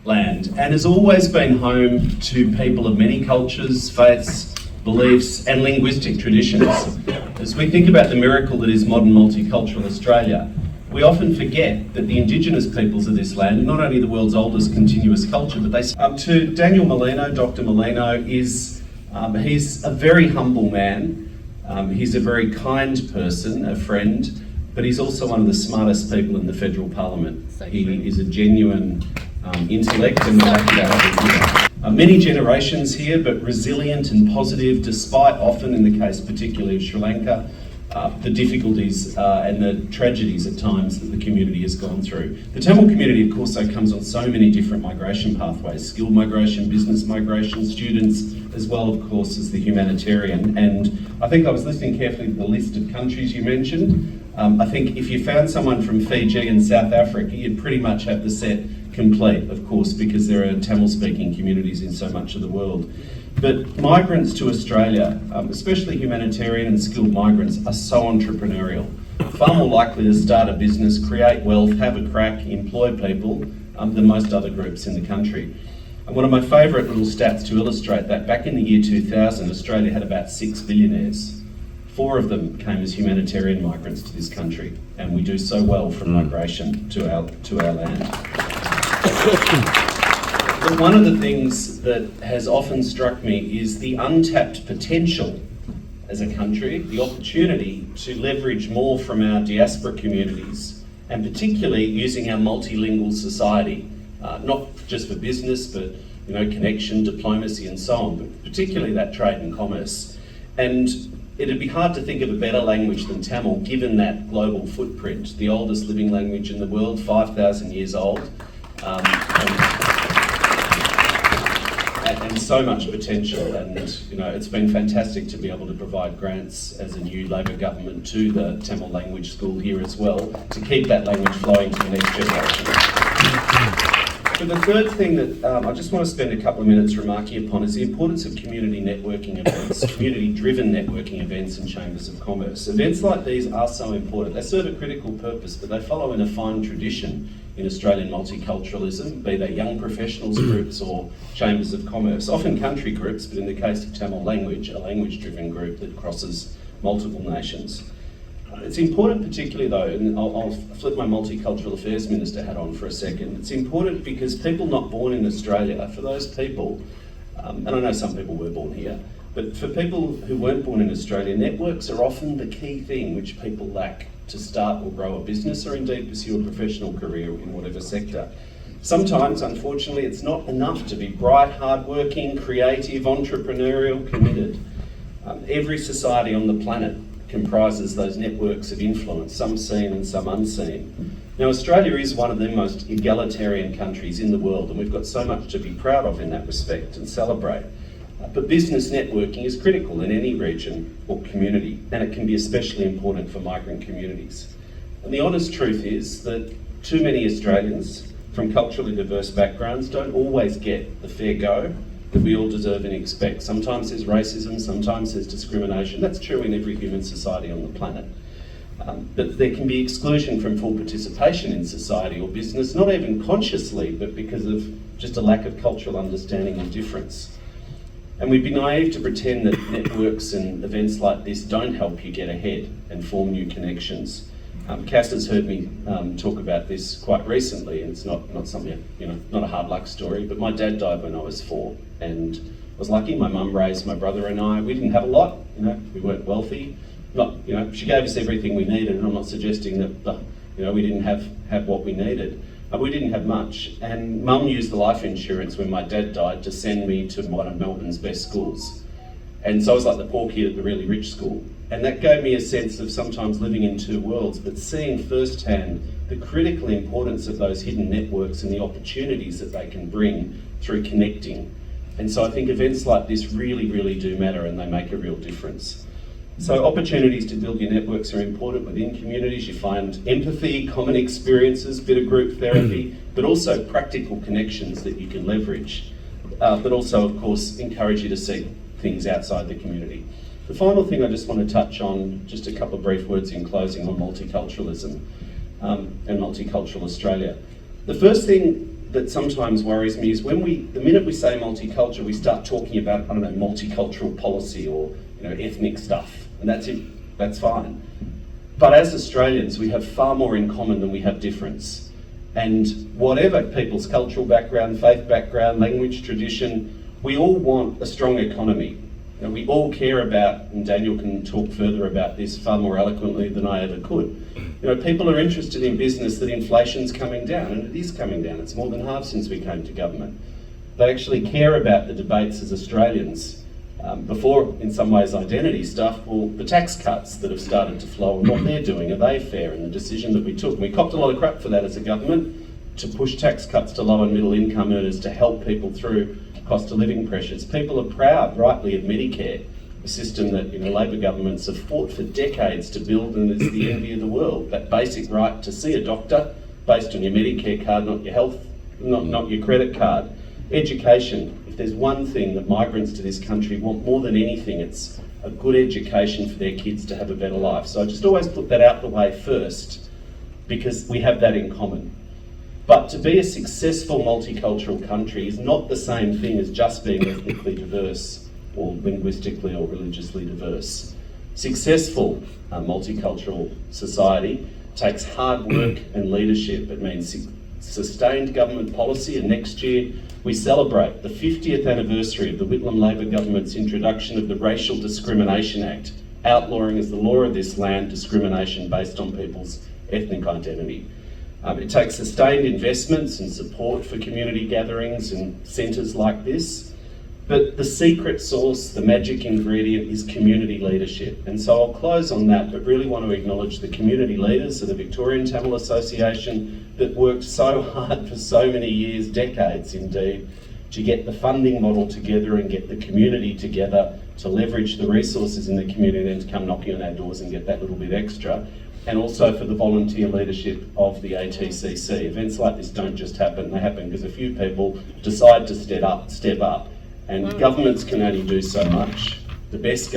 land and has always been home to people of many cultures, faiths, beliefs and linguistic traditions. As we think about the miracle that is modern multicultural Australia, we often forget that the Indigenous peoples of this land, not only the world's oldest continuous culture, but to Daniel Molino, Dr. Molino, he's a very humble man. He's a very kind person, a friend, but he's also one of the smartest people in the federal parliament. He is a genuine intellect, and we're lucky to have him here. Many generations here, but resilient and positive, despite often, in the case particularly of Sri Lanka, the difficulties and the tragedies at times that the community has gone through. The Tamil community, of course, comes on so many different migration pathways: skilled migration, business migration, students, as well, of course, as the humanitarian. And I think I was listening carefully to the list of countries you mentioned. I think if you found someone from Fiji and South Africa, you'd pretty much have the set complete, of course, because there are Tamil-speaking communities in so much of the world. But migrants to Australia, especially humanitarian and skilled migrants, are so entrepreneurial. Far more likely to start a business, create wealth, have a crack, employ people than most other groups in the country. And one of my favourite little stats to illustrate that, back in the year 2000, Australia had about 6 billionaires. 4 of them came as humanitarian migrants to this country, and we do so well from migration to our land. But one of the things that has often struck me is the untapped potential as a country, the opportunity to leverage more from our diaspora communities, and particularly using our multilingual society, not just for business, but connection, diplomacy and so on, but particularly that trade and commerce. And it'd be hard to think of a better language than Tamil, given that global footprint, the oldest living language in the world, 5,000 years old. And so much potential, and it's been fantastic to be able to provide grants as a new Labor government to the Tamil language school here as well, to keep that language flowing to the next generation. But the third thing that I just want to spend a couple of minutes remarking upon is the importance of community networking events, community-driven networking events and chambers of commerce. Events like these are so important. They serve a critical purpose, but they follow in a fine tradition in Australian multiculturalism, be they young professionals groups or chambers of commerce, often country groups, but in the case of Tamil language, a language-driven group that crosses multiple nations. It's important particularly though, and I'll flip my Multicultural Affairs Minister hat on for a second, it's important because people not born in Australia, for those people, and I know some people were born here, but for people who weren't born in Australia, networks are often the key thing which people lack to start or grow a business or indeed pursue a professional career in whatever sector. Sometimes, unfortunately, it's not enough to be bright, hard-working, creative, entrepreneurial, committed. Every society on the planet comprises those networks of influence, some seen and some unseen. Now, Australia is one of the most egalitarian countries in the world, and we've got so much to be proud of in that respect and celebrate. But business networking is critical in any region or community, and it can be especially important for migrant communities. And the honest truth is that too many Australians from culturally diverse backgrounds don't always get the fair go that we all deserve and expect. Sometimes there's racism, sometimes there's discrimination. That's true in every human society on the planet. But there can be exclusion from full participation in society or business, not even consciously, but because of just a lack of cultural understanding and difference. And we'd be naive to pretend that networks and events like this don't help you get ahead and form new connections. Cass has heard me talk about this quite recently, and it's not something, not a hard luck story, but my dad died when I was 4, and I was lucky. My mum raised my brother and I. We didn't have a lot, we weren't wealthy. She gave us everything we needed, and I'm not suggesting that, we didn't have what we needed. We didn't have much, and Mum used the life insurance when my dad died to send me to one of Melbourne's best schools. And so I was like the poor kid at the really rich school. And that gave me a sense of sometimes living in two worlds, but seeing firsthand the critical importance of those hidden networks and the opportunities that they can bring through connecting. And so I think events like this really, really do matter, and they make a real difference. So opportunities to build your networks are important within communities. You find empathy, common experiences, bit of group therapy, but also practical connections that you can leverage. But also, of course, encourage you to seek things outside the community. The final thing I just want to touch on, just a couple of brief words in closing on multiculturalism and multicultural Australia. The first thing that sometimes worries me is the minute we say multicultural, we start talking about, I don't know, multicultural policy or, ethnic stuff, and that's fine. But as Australians, we have far more in common than we have difference. And whatever people's cultural background, faith background, language, tradition, we all want a strong economy. We all care about, and Daniel can talk further about this far more eloquently than I ever could. People are interested in business that inflation's coming down, and it is coming down. It's more than half since we came to government. They actually care about the debates as Australians. Before, in some ways, identity stuff, well, the tax cuts that have started to flow and what they're doing, are they fair? And the decision that we took, and we copped a lot of crap for that as a government, to push tax cuts to low and middle income earners to help people through cost of living pressures. People are proud, rightly, of Medicare, a system that Labor governments have fought for decades to build, and it's the envy of the world. That basic right to see a doctor based on your Medicare card, not your health, not your credit card. Education. If there's one thing that migrants to this country want more than anything, it's a good education for their kids to have a better life. So I just always put that out the way first, because we have that in common. But to be a successful multicultural country is not the same thing as just being ethnically diverse or linguistically or religiously diverse. Successful multicultural society takes hard work and leadership. It means sustained government policy, and next year we celebrate the 50th anniversary of the Whitlam Labor government's introduction of the Racial Discrimination Act, outlawing as the law of this land discrimination based on people's ethnic identity. It takes sustained investments and support for community gatherings and centres like this, but the secret sauce, the magic ingredient, is community leadership. And so I'll close on that, but really want to acknowledge the community leaders of the Victorian Tamil Association that worked so hard for so many years, decades indeed, to get the funding model together and get the community together to leverage the resources in the community and to come knocking on our doors and get that little bit extra. And also for the volunteer leadership of the ATCC. Events like this don't just happen, they happen because a few people decide to step up, and governments can only do so much. The best